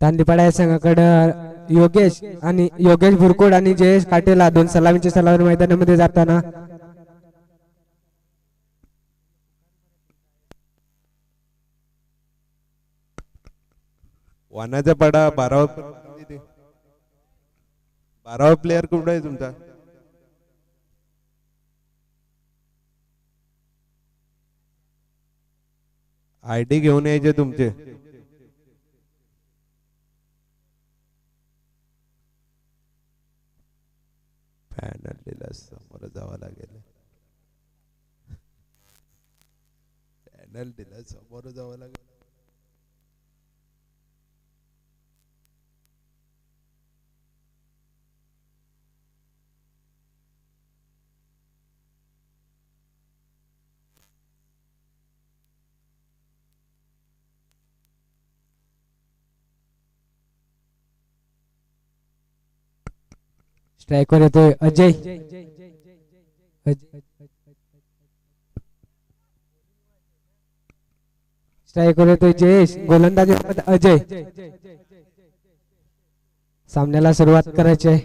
तांदीपाडा संघाकडे योगेश भुरकोड आणि जयेश काटेला दोन सलामीच्या सलावर मैदानामध्ये जाताना वानाचा पाडा 12वा प्लेयर कुठे आहे तुमचा? आयडी घेऊन यायचे तुमचे. पॅनल दिला समोर जावं लागेल. पॅनल दिला समोर जावं लागेल. स्ट्राइकर येतोय अजय. स्ट्राइकर येतोय जयेश. गोलंदाज अजय. सामन्याला सुरुवात करायची आहे.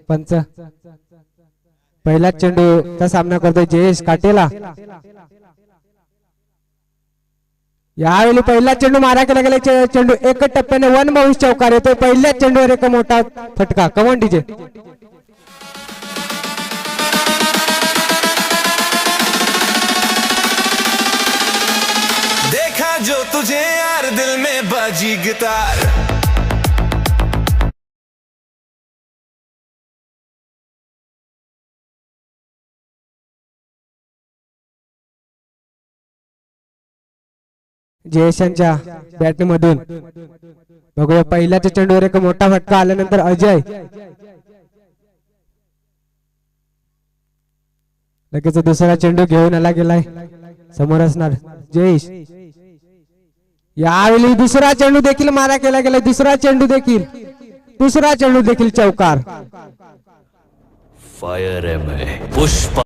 पंच पहिला चेंडूचा सामना करतोय जयेश काटेला. यावेळी पहिला चेंडू मारा केला गेला. चेंडू एकच टप्प्याने 1 चौकार येतोय. पहिल्या चेंडूवर एक मोठा फटका. Come on DJ. जो तुझे यार दिल में बाजी गिटार. जयेशांच्या बॅट मधून बघूया पहिल्याच्या चेंडूवर एक मोठा फटका आल्यानंतर अजय लगेच दुसरा चेंडू घेऊन आला गेलाय. समोर असणार जयेश. यावेळी दुसरा चेंडू देखील मारा केला गेला. दुसरा चेंडू देखील चौकार. फायर है मैं पुष्पा.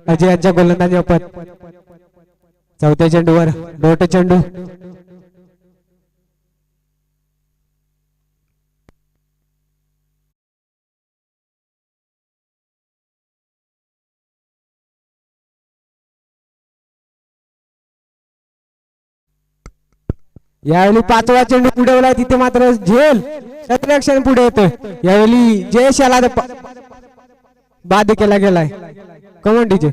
अजयच्या गोलंदाजी ओपन. चौथ्या चेंडूवर डोट चेंडू. यावेळी 5वा चेंडू पुढे उडवलाय. तिथे मात्र झेल क्षेत्ररक्षण पुढे येतोय. यावेळी जयेश याला बाद केला गेलाय. Come on DJ.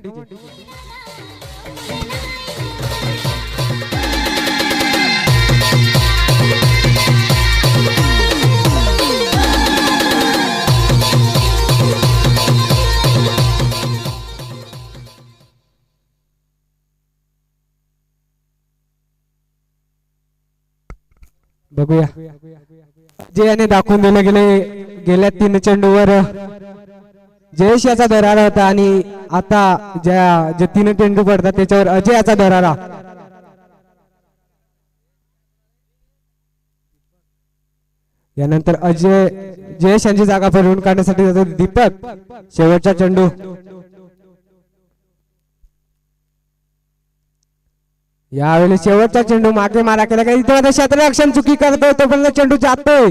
बघूया जयाने दाखवून दिले गेल्या 3 चेंडूवर जयेश याचा दरारा होता आणि आता जे 3 चेंडू पडतात त्याच्यावर अजय याचा दरारा. यानंतर जयेश यांची जागा भरून काढण्यासाठी जातो दीपक. शेवटचा चेंडू. यावेळी शेवटचा चेंडू मागे मारा केला गेला. इथे क्षेत्ररक्षण चुकी करतोय तोपर्यंत चेंडू जातोय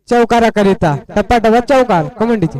चौकारा करिता. टप्प्याटप्प्यात चौकार. कमांडीचे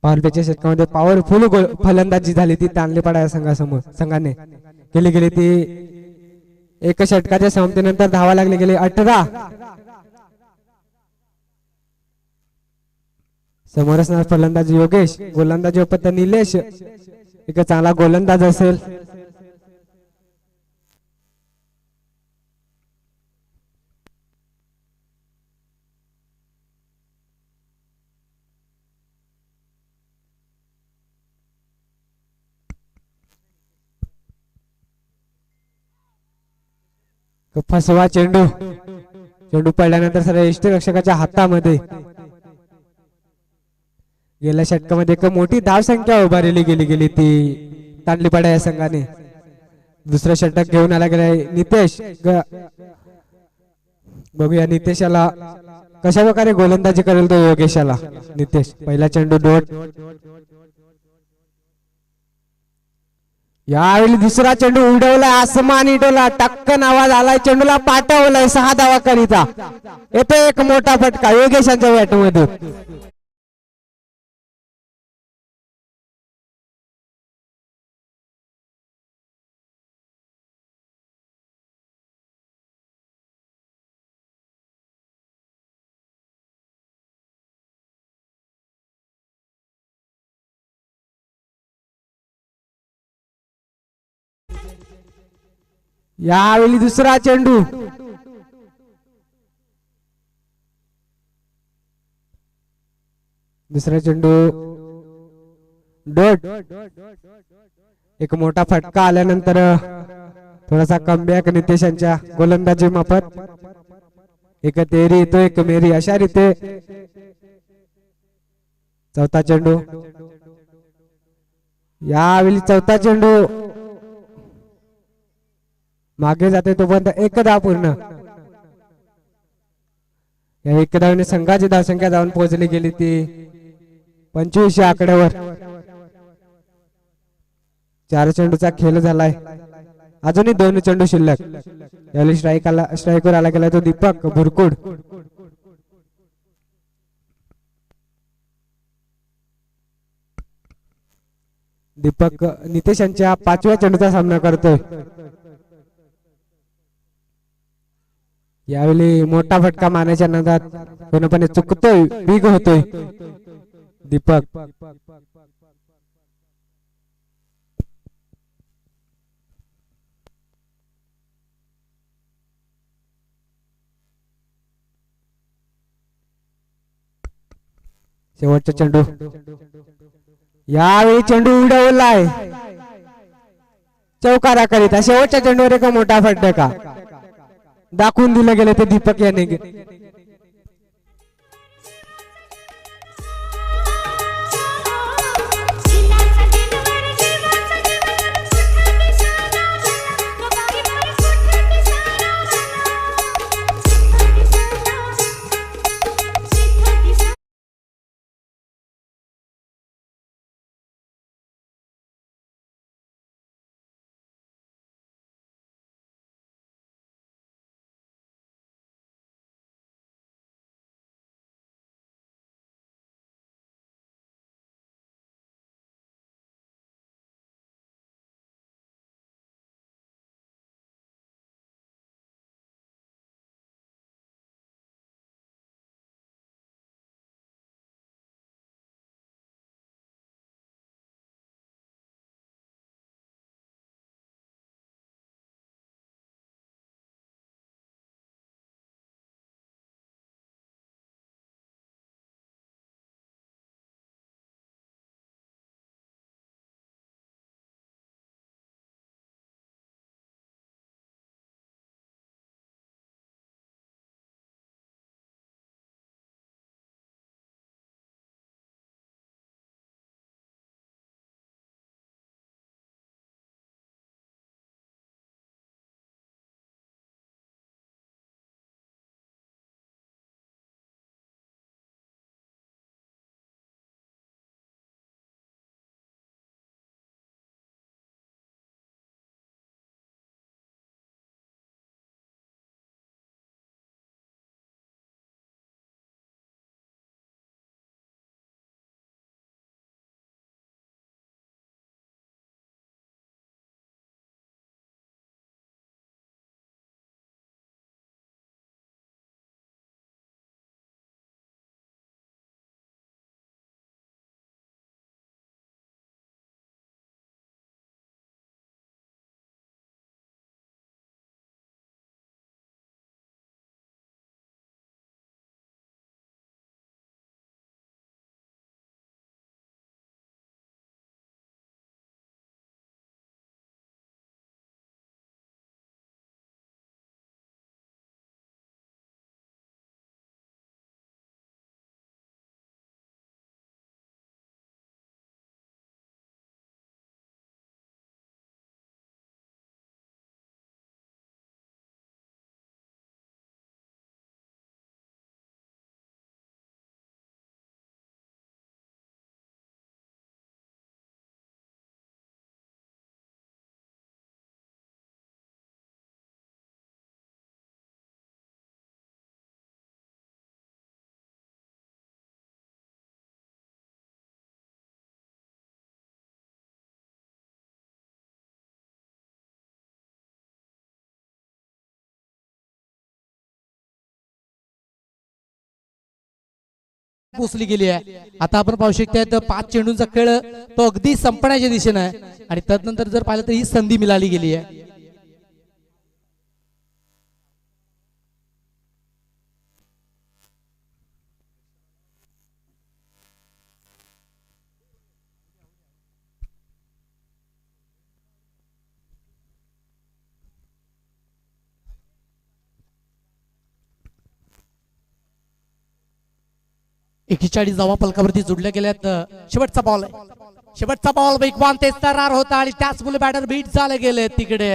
पॉवरप्लेच्या षटकामध्ये पॉवरफुल फलंदाजी झाली ती तांडली पाडा या संघाने केली गेली ती एक षटकाच्या समाप्तीनंतर धावा लागले गेले 18. समोर असणार फलंदाज योगेश, गोलंदाज उपत्ता निलेश, एक चांगला गोलंदाज असेल. फसवा चेंडू पडल्यानंतर सर्व यष्टीरक्षकाच्या हातामध्ये. गेल्या षटकामध्ये एक मोठी धावसंख्या उभारली गेली ती तांडलीपाडा या संघाने. दुसरं षटक घेऊन आला गेलाय नितेश. बघूया नितेशाला कशा प्रकारे गोलंदाजी करेल तो योगेशाला. नितेश पहिला चेंडू डोट. यावेळी दुसरा चेंडू उडवला आसमानी डोला टक्कन आवाज आलाय चेंडूला पाठवलाय 6 धावा करिता. येतो एक मोठा फटका योगेशांच्या बॅटमध्ये. यावेळी दुसरा चेंडू. दुसरा चेंडू डोट. एक मोठा फटका आल्यानंतर थोडासा कमबॅक नितेशांच्या गोलंदाजी माफत. एक तेरी तो एक मेरी अशा रीते चौथा चेंडू. यावेळी चौथा चेंडू मागे जाते तोपर्यंत एक धाव पूर्ण. या एक धावने संघाची धावसंख्या जाऊन पोहोचली गेली ती 25 या आकड्यावर. 4 चेंडूचा खेळ झालाय. अजूनही 2 चेंडू शिल्लक. यावेळी स्ट्राईकवर आला गेला तो दीपक भुरकुड. दीपक नितेशांच्या 5व्या चेंडूचा सामना करतोय. यावेळी मोठा फटका मारण्याच्या नादात पूर्णपणे चुकतोय, बिग होतोय दीपक. शेवटचा चेंडू. यावेळी चेंडू उडवलाय चौकारा करीता. शेवटच्या चेंडूवर एक मोठा फटका दाखवून दिलं गेलं ते दीपक याने. पोहोचली गेली आहे. आता आपण पाहू शकता 5 चेंडूंचा खेळ तो अगदी संपण्याच्या दिशेने आहे आणि त्यानंतर जर पाहिलं तर ही संधी मिळाली गेली आहे. एकेचाळीस धावा पलकावरती जोडल्या गेल्यात. शेवटचा बॉल आहे. शेवटचा बॉल वेगवान तेज तरार होता आणि त्याच मुले बॅटर बीट झाले गेले तिकडे.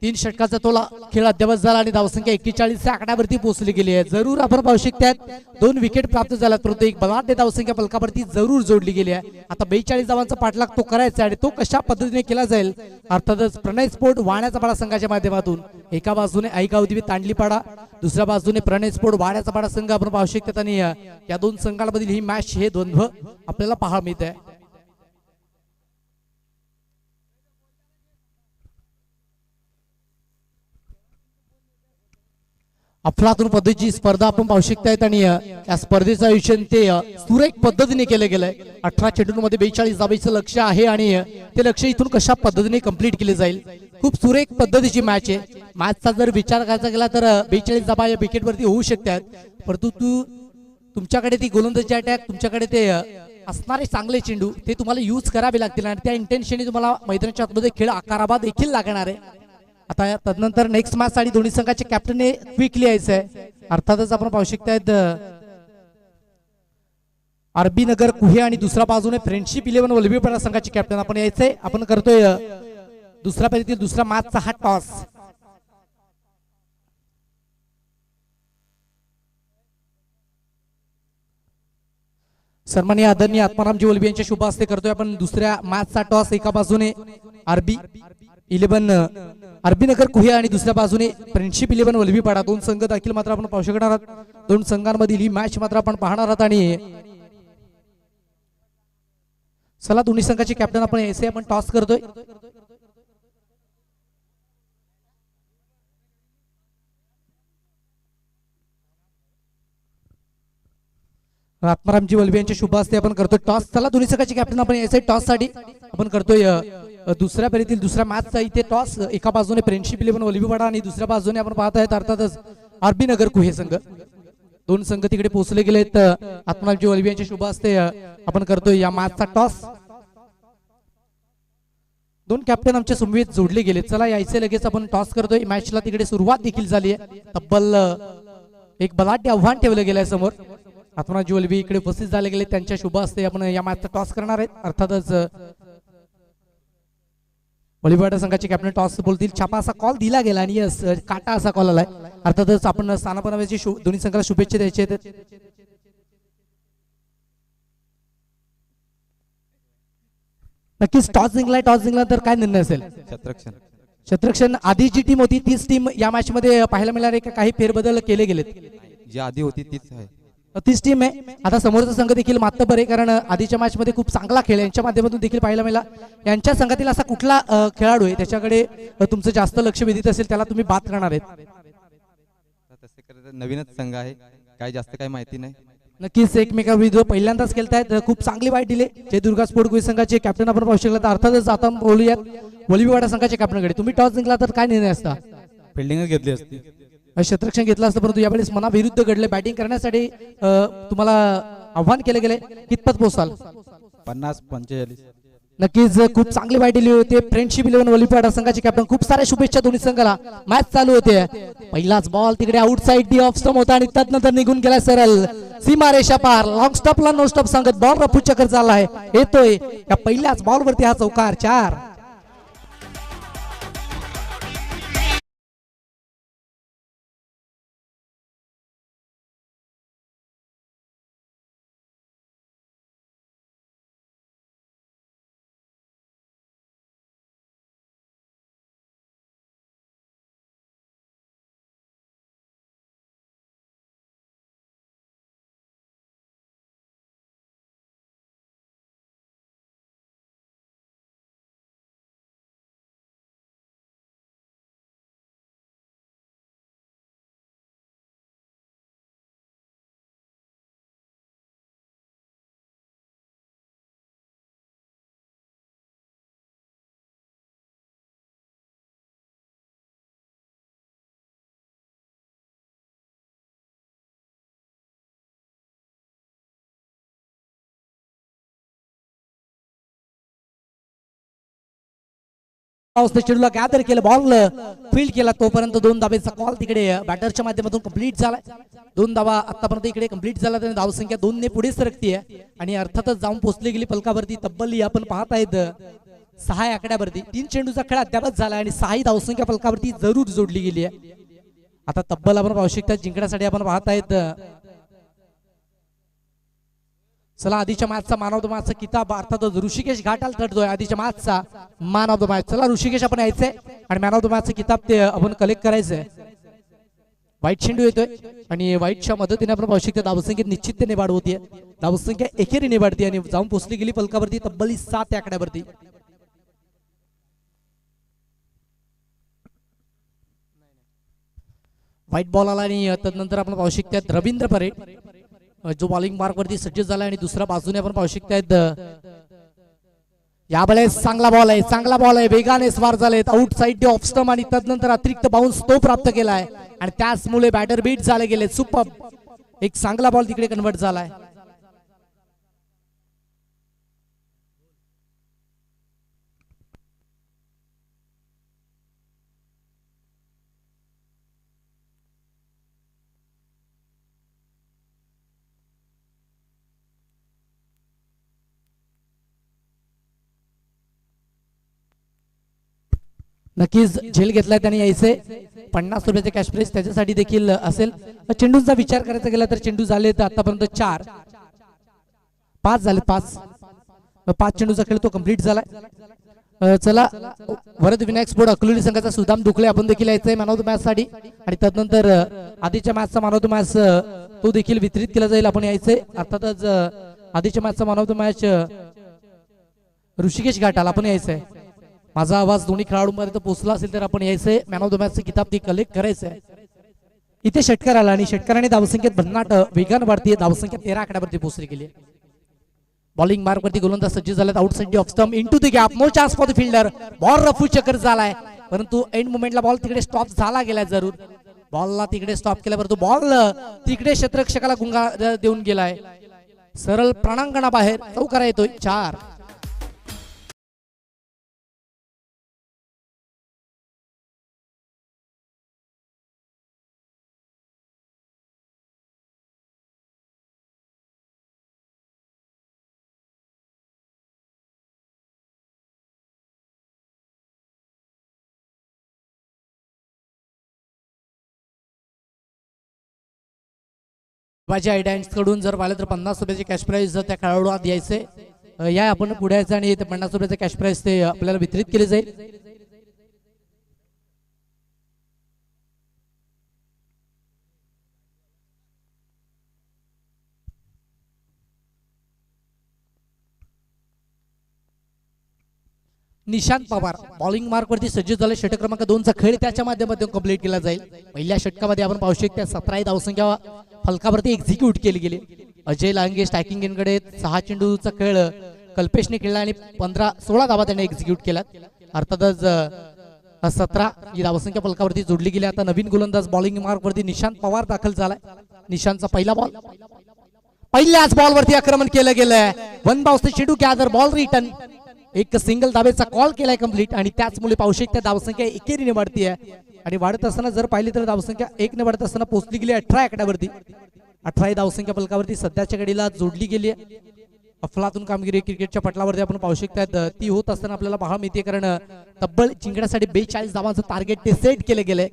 3 षटकाचा तोला खेळ अद्यावत झाला आणि धावसंख्या 41 आकड्यावरती पोहोचली गेली आहे. जरूर आपण पाहू शकतात 2 विकेट प्राप्त झाल्यात परंतु एक बलाढ्य धावसंख्या पलकावरती जरूर जोडली गेली आहे. आता 42 धावांचा पाठलाग तो करायचा आणि तो कशा पद्धतीने केला जाईल अर्थातच प्रणय स्पोर्ट वाण्याचा पाडा संघाच्या माध्यमातून. एका बाजूने ऐगावदेवी तांडलीपाडा, दुसऱ्या बाजूने प्रणय स्पोर्ट वाण्याचा पाडा संघ आपण पाहू शकतात आणि या 2 संघांमधील ही मॅच हे द्वंद्व आपल्याला पाहायला मिळत आहे. अफलातून पद्धतीची स्पर्धा आपण पाहू शकतायत आणि या स्पर्धेचं आयोजन ते सुरेख पद्धतीने केलं गेलंय. 18 चेंडूंमध्ये 42 धावेचं लक्ष आहे आणि ते लक्ष इथून कशा पद्धतीने कंप्लीट केले जाईल. खूप सुरेख पद्धतीची मॅच आहे. मॅचचा जर विचार करायचा गेला तर 42 धावा या विकेटवरती होऊ शकतात परंतु तुमच्याकडे ती गोलंदाजी अटॅक तुमच्याकडे ते असणारे चांगले चेंडू ते तुम्हाला यूज करावे लागतील आणि त्या इंटेन्शनने तुम्हाला मैदानाच्या आतमध्ये खेळ आकाराबा देखील लागणार आहे. आता तदनंतर नेक्स्ट मॅच साठी दोन्ही संघाचे कॅप्टनने क्विकली यायचं आहे. अर्थातच आपण पाहू शकतायत आरबी नगर कुहे आणि दुसऱ्या बाजूने फ्रेंडशिप 11 वलभीपाडा संघाचे कॅप्टन आपण यायचंय. आपण करतोय दुसऱ्या फेरीतील दुसऱ्या मॅचचा हा टॉस. सन्माननीय आदरणीय आत्मारामजी वलभी यांच्या शुभ हस्ते करतोय आपण दुसऱ्या मॅचचा टॉस. एका बाजूने आरबी 11 आरबी नगर कुहे आणि दुसऱ्या बाजूने फ्रेंडशिप 11 वलभीपाडा 2 संघ देखील मात्र आपण पाहू शकणार आहात. 2 संघांमधील ही मॅच मात्र आपण पाहणार आहात आणि चला दोन्ही संघाचे कॅप्टन आपण ऐसे आपण टॉस करतोय. आत्मारामजी वलभी यांच्या शुभ हस्ते आपण करतोय टॉस. चला दोन्ही संघाचे कॅप्टन आपण यायचे टॉस साठी आपण करतोय दुसऱ्या फेरीतील दुसऱ्या मॅचचा इथे टॉस. एका बाजूने फ्रेंडशिप 11 वलभीपाडा आणि दुसऱ्या बाजूने आपण पाहत आहेत अर्थातच आरबी नगर कुहे संघ. 2 संघ तिकडे पोहोचले गेलेत. आत्मारामजी वलभी यांच्या शुभ हस्ते आपण करतोय या मॅचचा टॉस. 2 कॅप्टन आमच्या समवेत जोडले गेले. चला यायचे लगेच आपण टॉस करतोय. मॅचला तिकडे सुरुवात देखील झाली आहे. तब्बल एक बलाढ्य आव्हान ठेवलं गेलंय समोर. आत्मारामजी वलभी इकडे उपस्थित झाले गेले. त्यांच्या शुभ हस्ते आपण या मॅचचा टॉस करणार आहेत. अर्थातच वलभीपाडा संघाचे कॅप्टन टॉस बोलतील. छापा असा कॉल दिला गेला आणि यस काटा असा कॉल आलाय. अर्थातच आपण स्थानापन्नाची दोन्ही संघाला शुभेच्छा द्यायचे आहेत. नक्कीच टॉस जिंकला तर काय निर्णय असेल. शत्रक्षण आधी जी टीम होती तीच टीम या मॅच मध्ये पाहायला मिळणार आहे. काही फेरबदल केले गेलेत. जी आधी होती तीच आहे. तीच टीम आहे. आता समोरचा संघ देखील मातबर आहे कारण आधीच्या मॅच मध्ये खूप चांगला खेळ यांच्या माध्यमातून देखील पाहायला मिळाला. यांच्या संघातील असा कुठला खेळाडू आहे त्याच्याकडे तुमचं जास्त लक्ष वेधित असेल त्याला तुम्ही बात करणार आहेत. नवीनच संघ आहे काय जास्त काही माहिती नाही. नक्कीच एकमेकाविरुद्ध पहिल्यांदाच खेळतायत. खूप चांगली वाईट दिले जय दुर्गा स्पोर्ट कुहे संघाचे कॅप्टन आपण पाहू शकला. तर अर्थातच आता बोलूयात वलभीपाडा संघाच्या कॅप्टनकडे. तुम्ही टॉस जिंकला तर काय निर्णय असता. फिल्डिंग घेतली असती. शत्रक्षण घेतला असतं परंतु यावेळेस मनाविरुद्ध घडले. बॅटिंग करण्यासाठी तुम्हाला आव्हान केले गेले. कितपत पोहोचाल. 50-45. नक्कीच खूप चांगली वाईट दिली होती. फ्रेंडशिप 11 वलभीपाडा संघाचे कॅप्टन खूप साऱ्या शुभेच्छा दोन्ही संघाला. मॅच चालू होते. पहिलाच बॉल तिकडे आउटसाइड दी ऑफ स्टंप होता आणि त्यानंतर निघून गेला सरळ सीमारेषा पार. लॉंग स्टॉपला नो स्टॉप सांगत बॉल रफू चक्कर चाललाय येतोय. या पहिल्याच बॉलवरती हा चौकार 4. चेंडूला गॅदर केलं, बॉल फील्ड केला, तोपर्यंत 2 धाबेचा कॉल तिकडे बॅटरच्या माध्यमातून कंप्लीट झाला. 2 धावा आतापर्यंत इकडे कंप्लीट झाला, तर धावसंख्या 2 ने पुढे सरकतीये आणि अर्थातच जाऊन पोहोचली गेली फलकावरती. तब्बल आपण पाहत आहेत 6 आकड्यावरती. 3 चेंडूचा खेळ अद्यापच झाला आणि 6 धावसंख्या फलकावरती जरूर जोडली गेली आहे. आता तब्बल आपण पाहू शकता जिंकण्यासाठी आपण पाहत आहेत. चला आधीच्या मॅचचा मॅन ऑफ द मॅचचा किताब अर्थातच ऋषिकेश घाटाल ठरतोय. आधीच्या मॅचचा मॅन ऑफ द मॅच. चला ऋषिकेश आपण यायचंय आणि मॅन ऑफ द मॅचचा किताब ते आपण कलेक्ट करायचंय. वाईट चेंडू येतोय आणि वाईटच्या मदतीने आपण पाहू शकतो धावसंख्येत निश्चितपणे वाढ होतीये. धावसंख्या एकेरीने वाढते आणि जाऊन पोहोचली गेली फलकावरती तब्बल 7 आकड्यावरती. व्हाईट बॉल आला आणि तदनंतर आपण पाहू शकतात रवींद्र परेड जो बॉलिंग मार्क वरती सज्ज झाला आणि दुसऱ्या बाजूने आपण पाहू शकतात यावेळेस चांगला बॉल आहे, वेगाने स्वार झालेत. आउट साइड ऑफ स्टंप आणि तदनंतर अतिरिक्त बाउन्स तो प्राप्त केलाय आणि त्याचमुळे बॅटर बीट झाले गेले. सुपर एक चांगला बॉल तिकडे कन्वर्ट झालाय. नक्कीच झेल घेतलाय त्याने यायचे. 50 रुपयाचे कॅश प्राइस त्याच्यासाठी देखील असेल. चेंडूंचा विचार करायचा गेला तर चेंडू झाले तर आतापर्यंत 5 झाले. 5 चेंडूचा खेळ तो कंप्लीट झालाय. चला वरद विनायक स्पोर्ट अकलुली संघाचा सुदाम दुखले आपण देखील यायचंय मॅन ऑफ द मॅच साठी आणि तदनंतर आधीच्या मॅचचा मॅन ऑफ द मॅच तो देखील वितरित केला जाईल. आपण यायचंय. अर्थातच आधीच्या मॅचचा man of the match Hrishikesh Ghatal आपण यायचंय. माझा आवाज दोन्ही खेळाडूंपर्यंत पोहोचला असेल तर आपण यायचंय. मॅन ऑफ द मॅचचं किताब ती कलेक्ट करायचंय. इथे षटकार आला आणि षटकाराने धावसंख्येत भन्नाट वेगानं वाढतीये. धावसंख्या 13 आकड्यावरती पोहोचली गेली. बॉलिंग मार्क वरती गोलंदाज सज्ज झालेत. Outside off stump into the gap. No chance for the fielder. Ball रफू चक्कर झालाय परंतु एंड मोमेंटला बॉल तिकडे स्टॉप झाला गेलाय. जरूर बॉलला तिकडे स्टॉप केला परंतु बॉल तिकडे क्षेत्ररक्षकाला गुंगा देऊन गेलाय. सरळ प्रणांगणाबाहेर चौकारा येतोय. 4 माझ्या आयडियान्स कडून जर पाहिलं तर 50 रुपयाचे कॅश प्राइस त्या खेळाडूला द्यायचे. या आपण पुढे यायचं आणि 50 रुपयाचे कॅश प्राइस ते आपल्याला वितरित केले जाईल. निशांत पवार बॉलिंग मार्क वरती सज्ज झाले. षटक क्रमांक 2 चा खेळ त्याच्या माध्यमातून कंप्लीट केला जाईल. पहिल्या षटकामध्ये आपण पाहू शकतो 17 धावसंख्या फलकावरती एक्झिक्यूट केली गेली. अजय लांगे स्ट्रायकिंग एंडकडे 6 चेंडूचा खेळ कल्पेशने खेळला आणि 15-16 धावा त्याने एक्झिक्यूट केला. अर्थातच 17 ही धावसंख्या फलकावरती जोडली गेली. आता नवीन गोलंदाज बॉलिंग मार्क वरती निशांत पवार दाखल झालाय. निशांतचा पहिला बॉल पहिल्याच बॉल वरती आक्रमण केलं गेलंय. 1 बाउन्स चेंडू गॅदर बॉल रिटर्न. एक सिंगल धावेचा कॉल केलाय कंप्लीट आणि त्याचमुळे पाहू शकता धावसंख्या एकेरीने वाढतीये आणि वाढत असताना जर पाहिली तर धावसंख्या 1 ने वाढत असताना पोहोचली गेली 18 आकड्यावरती. 18 धावसंख्या फलकावरती सध्याच्या घडीला जोडली गेली आहे. अफलातून कामगिरी क्रिकेटच्या पटलावरती आपण पाहू शकतात ती होत असताना आपल्याला पाहायला मिळते. कारण तब्बल जिंकण्यासाठी 42 धावांचं टार्गेट ते सेट केले गेले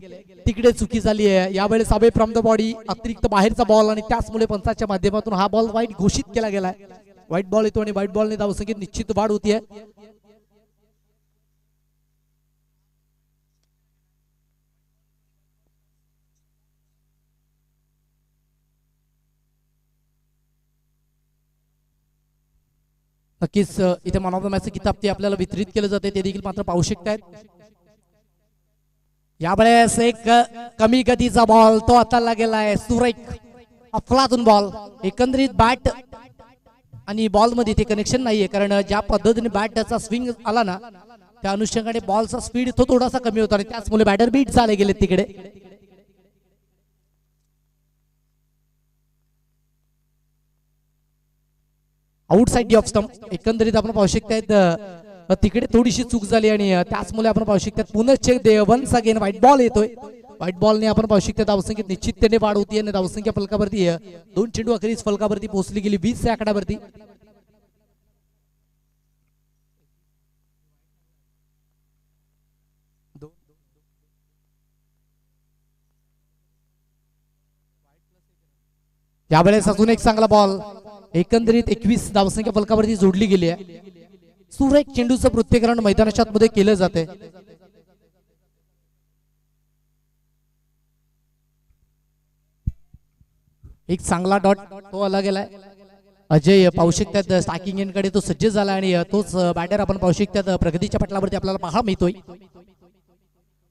तिकडे चुकी झाली आहे. यावेळेस अवे फ्रॉम द बॉडी अतिरिक्त बाहेरचा बॉल आणि त्याचमुळे पंचाच्या माध्यमातून हा बॉल वाईट घोषित केला गेलाय. व्हाईट बॉल येतो आणि व्हाईट बॉलने धावसंख्येत निश्चित वाढ होतीये. नक्कीच इथे मॅन ऑफ द मॅचचं किताब ते आपल्याला वितरित केलं जाते ते देखील मात्र पाहू शकतायत. यावेळेस एक कमी गतीचा बॉल तो आता गेलाय. सुरेख अफलातून बॉल. एकंदरीत बॅट आणि बॉल मध्ये ते कनेक्शन नाहीये कारण ज्या पद्धतीने बॅटचा स्विंग आला ना त्या अनुषंगाने बॉलचा स्पीड तो थोडासा कमी होता आणि त्याचमुळे बॅटर बीट झाले गेले तिकडे. आउटसाइड ऑफ स्टंप एकंदरीत आपण पाहू शकतायत तिकडे थोडीशी चूक झाली आणि त्याचमुळे आपण पाहू शकतात पुन्हा चेक दे वन्स अगेन व्हाईट बॉल येतोय. व्हाईट बॉलने आपण पाहू शकतो धावसंख्येत निश्चिततेने वाढ होती आणि धावसंख्या फलकावरती 2 चेंडू अखेरीस फलकावरती पोहोचली गेली 20 या आकड्यावरती. यावेळेस अजून एक चांगला बॉल एकंदरीत 21 धावसंख्या फलकावरती जोडली गेली आहे. सुरेख चेंडूचं पृथ्वीकरण मैदानाच्या आतमध्ये केलं जाते. एक चांगला डॉट तो आला गेलाय. अजय पाहू शकतात स्टार्किंग एंडकडे तो सज्ज झाला आणि तोच बॅटर आपण पाहू शकतात प्रगतीच्या पटलावरती आपल्याला पाहायला मिळतोय.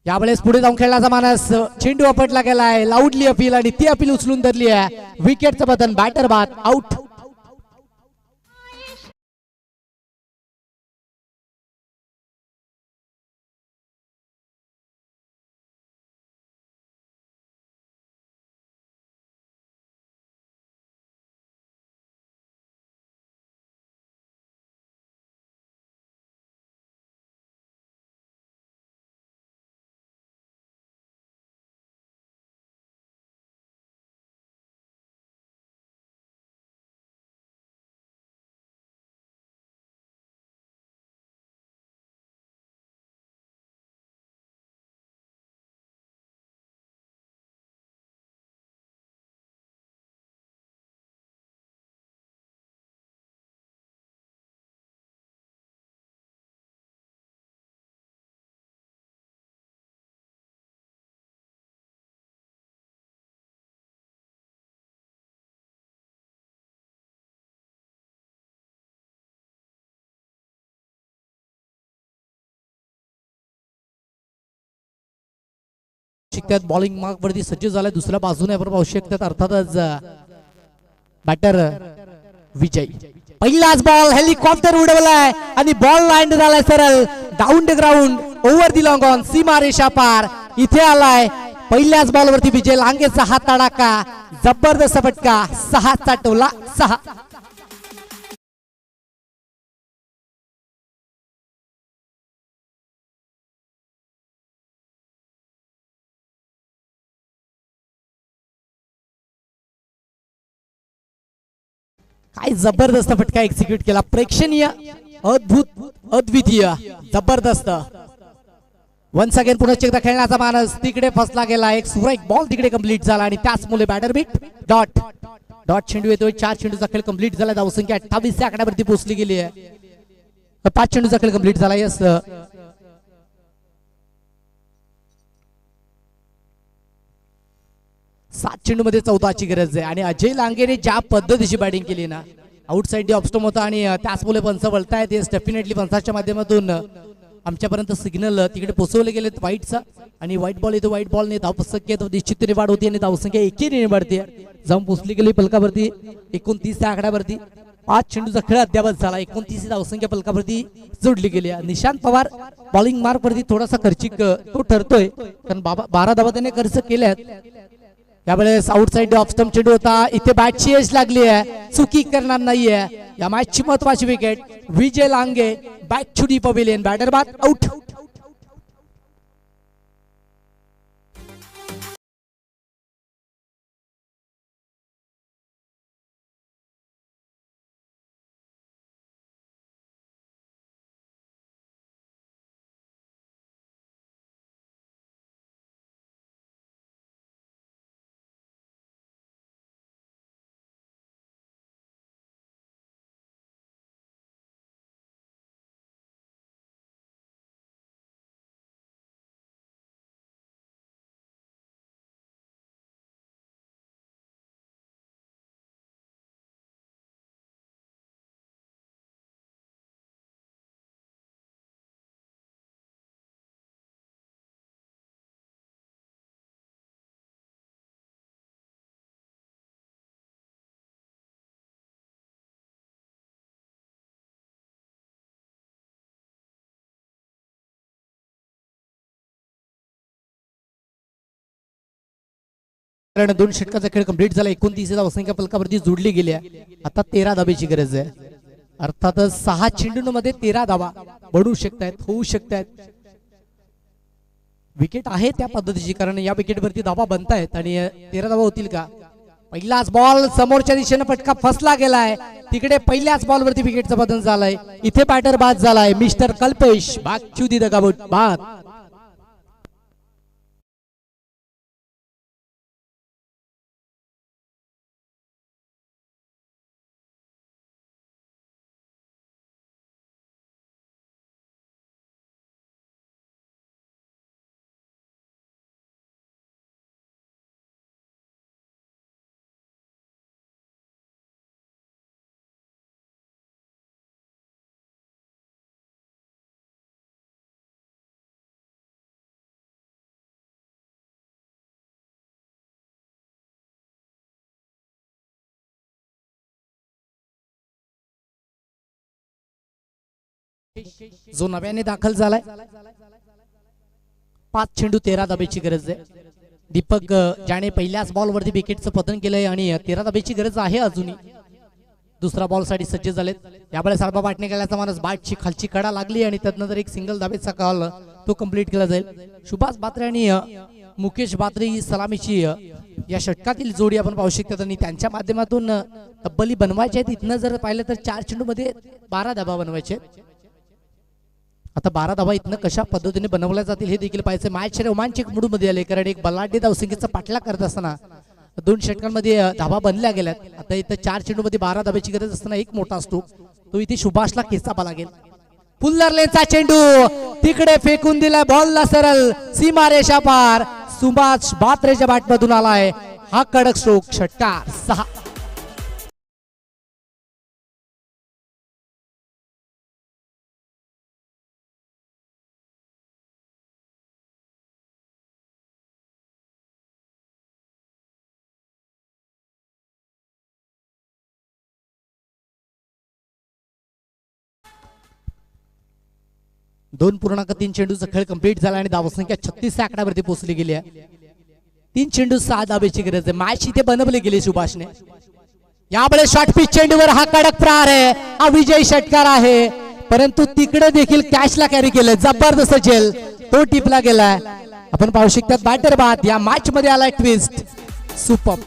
यावेळेस पुढे जाऊन खेळण्याचा मानस चेंडू आपटला गेलाय. लाऊडली अपील आणि ती अपील उचलून धरली आहे. विकेटचं बटन बॅटर बाद आउट. शकतात बॉलिंग मार्क वरती सज्ज झालाय. दुसऱ्या बाजूने आपण पाहू शकतात अर्थातच बॅटर विजय. पहिलाच बॉल हेलिकॉप्टर उडवलाय आणि बॉल लँड झालाय सरळ down the ground over the long on सीमा रेषा पार इथे आलाय. पहिल्याच बॉल वरती विजय लांगेचा हा तडाखा जबरदस्त फटका 6चा टोला 6. काय जबरदस्त फटका एक्झिक्यूट केला. प्रेक्षणीय अद्भुत अद्वितीय जबरदस्त. वन्स अगेन पुन्हा एकदा खेळण्याचा मानस तिकडे फसला गेला. एक सुरेख बॉल तिकडे कंप्लीट झाला आणि त्याचमुळे बॅटर बीट डॉट डॉट चेंडू येतोय. 4 चेंडूचा खेळ कंप्लीट झाला. धावसंख्या 28 या आकड्यावरती पोहोचली गेली आहे. 5 चेंडूचा खेळ कंप्लीट झाला. यस 7 चेंडू मध्ये 14ची गरज आहे आणि अजय लांगेने ज्या पद्धतीची बॅटिंग केली ना आउटसाइड ऑप्स्टम होता आणि त्याचमुळे पंच वळतायत. येस डेफिनेटली पंचाच्या माध्यमातून आमच्यापर्यंत सिग्नल तिकडे पोहोचवले गेलेत व्हाईटचा आणि व्हाईट बॉल येतो. व्हाईट बॉलने धावसंख्या निश्चितपणे वाढ होती आणि धावसंख्या एकीने वाढते. जाऊन पोहोचली गेली फलकावरती 29 या आकड्यावरती. 5 चेंडूचा खेळ अद्यावत झाला. 29 धावसंख्या फलकावरती जोडली गेली. निशांत पवार बॉलिंग मार्क वरती थोडासा खर्चिक तो ठरतोय कारण 12 धावा त्याने खर्च केल्यात. यावेळेस आउटसाइड ऑफ स्टंप चेंडू होता. इथे बॅटची एज लागली आहे. चुकी करणार नाहीये. या मॅचची महत्वाची wicket Vijay Lange back to the pavilion batter बाद आउट. कारण 2 षटकाचा खेळ कंप्लीट झाला. 29 धावसंख्या फलकावरती जोडली गेली आहे. आता 13 धाबेची गरज आहे. अर्थातच 6 चेंडूंमध्ये 13 धावा बढू शकतायत, होऊ शकतायत. विकेट आहे त्या पद्धतीची, कारण या विकेटवरती धावा बनतायत आणि 13 धावा होतील का? पहिलाच बॉल समोरच्या दिशेने फटका फसला गेलाय. तिकडे पहिल्याच बॉलवरती विकेटचं बदल झालंय. इथे बॅटर बाद झालाय मिस्टर कल्पेश. बाग चुदी दगाबोट बाद. जो नव्याने दाखल झालाय 5 चेंडू 13 धाब्याची गरज आहे. दीपक ज्याने पहिल्याच बॉलवरती विकेटचं पतन केलंय आणि 13 धाब्याची गरज आहे अजूनही. दुसरा बॉल साठी सज्ज झालेत. यावेळेस सारबा बाटणे केल्याचा माणूस बॅटची खालची कडा लागली आणि त्यानंतर एक सिंगल धाब्याचा कॉल तो कंप्लीट केला जाईल. सुभाष बात्रे आणि मुकेश बात्रे ही सलामीची या षटकातील जोडी आपण पाहू शकतो आणि त्यांच्या माध्यमातून तब्बली बनवायचे आहेत. इथनं जर पाहिलं तर 4 चेंडू मध्ये 12 धाबा बनवायचे. आता 12 धाबा इथनं कशा पद्धतीने बनवल्या जातील हे देखील पाहायचं. मॅच रोमांचक मूड मध्ये आले, कारण एक बलाढ्य धावसंख्येचा पाठलाग करत असताना 2 षटकांमध्ये धाबा बनल्या गेल्यात. आता इथं 4 चेंडू मध्ये 12 धाब्याची गरज असताना एक मोठा असतो तो इथे सुभाषला खेचावा लागेल. फुल्लरलेचा चेंडू तिकडे फेकून दिलाय, बॉलला सरळ सीमारेषा पार. सुभाष बात्रेच्या बॅटमधून आलाय हा कडक स्ट्रोक. षटकार 6. दोन 2.3 चेंडूचा खेळ कंप्लीट झाला आणि धावसंख्या 36 च्या आकड्यावरती पोहोचली गेली आहे. 3 चेंडू 6 धाब्याची गरज आहे. मॅच इथे बनवली गेली सुभाषने. यामुळे शॉर्ट पिच चेंडूवर हा कडक प्रहार आहे, हा विजयी षटकार आहे. परंतु तिकडे देखील कॅचला कॅरी केलं, जबरदस्त झेल तो टिपला गेलाय. आपण पाहू शकतात बॅटर बाद. या मॅच मध्ये आलाय ट्विस्ट. सुपर.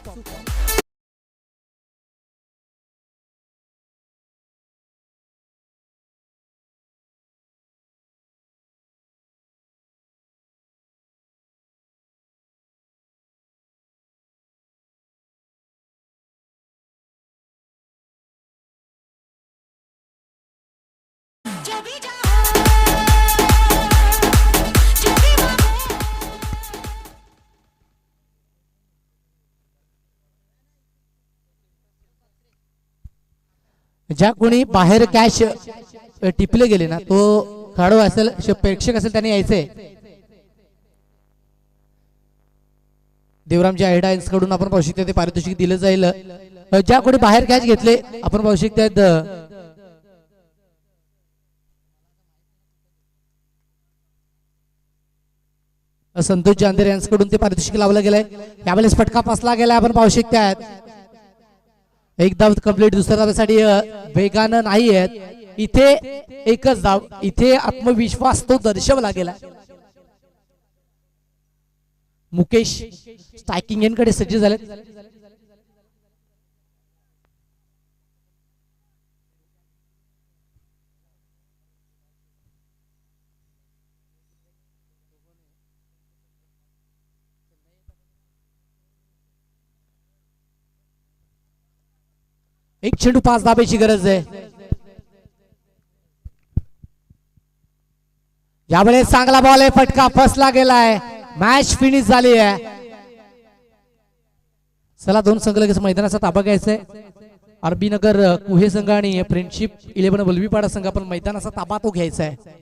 ज्या कोणी बाहेर कॅच टिपले गेले ना, तो खेळाडू असेल, प्रेक्षक असेल, त्याने यायचंय. देवरामजी आयडायन्स कडून आपण पाहू शकतो ते पारितोषिक दिलं जाईल. ज्या कोणी बाहेर कॅच घेतले आपण पाहू शकतात संतोष जानदेर यांच्याकडून ते पारितोषिक लावलं गेलंय. यावेळेस फटका फसला गेला आपण पाहू शकतात. एक धाव कंप्लीट. दुसऱ्या धावेसाठी वेगानं नाही आहेत. इथे एकच धाव. इथे आत्मविश्वास तो दर्शवला गेला. मुकेश स्ट्रायकिंग एंडकडे सज्ज झाले. एक चेंडू 5 धाब्याची गरज आहे. यावेळेस चांगला बॉल आहे, फटका फसला गेलाय. मॅच फिनिश झाली आहे. चला 2 संघ लगेच मैदानाचा ताबा घ्यायचा आहे. आरबी नगर कुहे संघ आणि फ्रेंडशिप 11 वलवीपाडा संघ आपण मैदानाचा ताबा तो घ्यायचा आहे.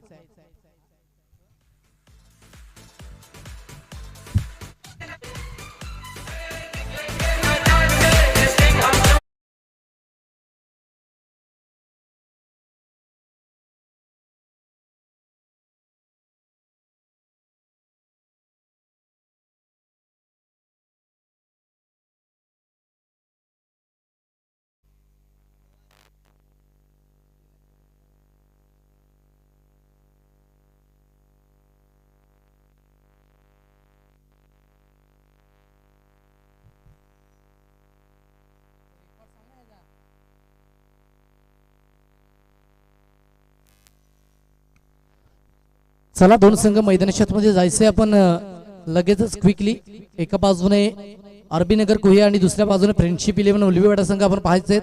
चला दोन संघ मैदानात मध्ये जायचंय आपण लगेचच क्विकली. एका बाजूने आरबी नगर कोहिया आणि दुसऱ्या बाजूने फ्रेंडशिप 11 उलवेवाडा संघ आपण पाहायचे.